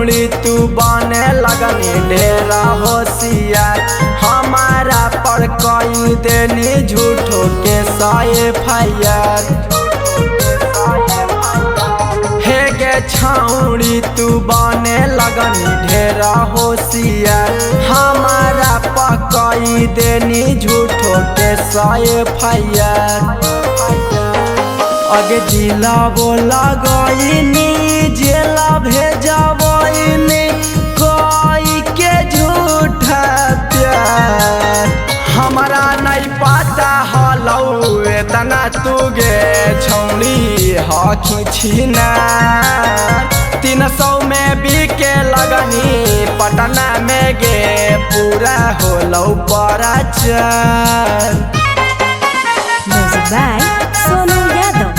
छौड़ी तू बने लगनी ढेरा होशियार। हमारा पर कई देनी झूठो के FIR। हे गे छौड़ी तू बने लगनी ढेरा होशियार। हमारा पर कई देनी झूठो के FIR। अगे जिला बोला गईनी जेला भेजबईनी कोई के झूठा प्यार। हमारा नहीं पता हलौ इतना तू गे छौड़ी हखी छीना। 300 में बिके लगनी पटना में गे पूरा होलौ प्रचार। Music by Sonu Yadav।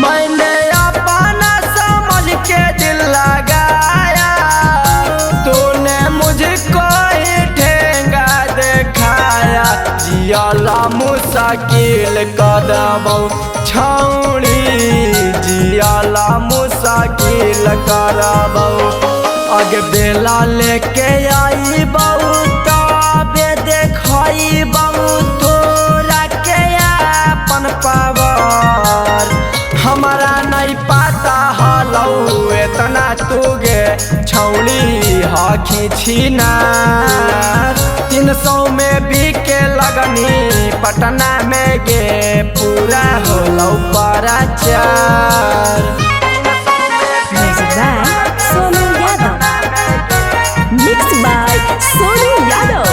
मैंने अपना समझ के दिल लगाया, तूने मुझको ही ठेंगा दिखाया। जियाला मुश्किल कदबौ छौड़ी जियाला मुश्किल करबौ। अगे बेला लेके आई बहु तबे देखई बहु तोरा के अपन पावर। हमारा नहीं पता हलौ इतना तू गे छौड़ी हखी छीना। 300 में बिके लगनी पटना में गे पूरा होलौ प्रचार। Music by Sonu Yadav। Mixed by Sonu Yadav।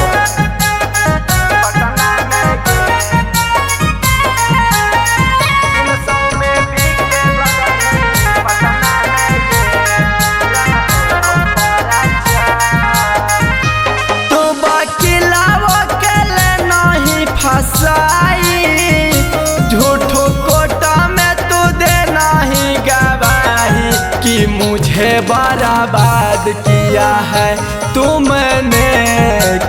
झूठो कोटा में तू दे नहीं गवाही कि मुझे बर्बाद किया है तुमने,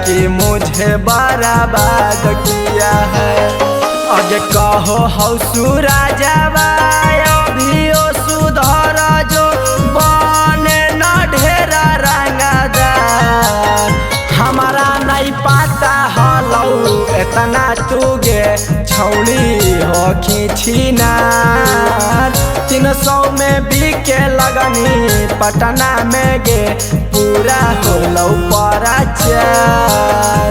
कि मुझे बर्बाद किया है। अगे कहो हौसुरा जवाय अभियो सुधर जो बने न ढेरा रंगदार। हमारा नहीं पता हलौ इतना तू गे छौड़ी हखी छीनार। 300 में बिके लगनी पटना में गे पूरा होलौ प्रचार।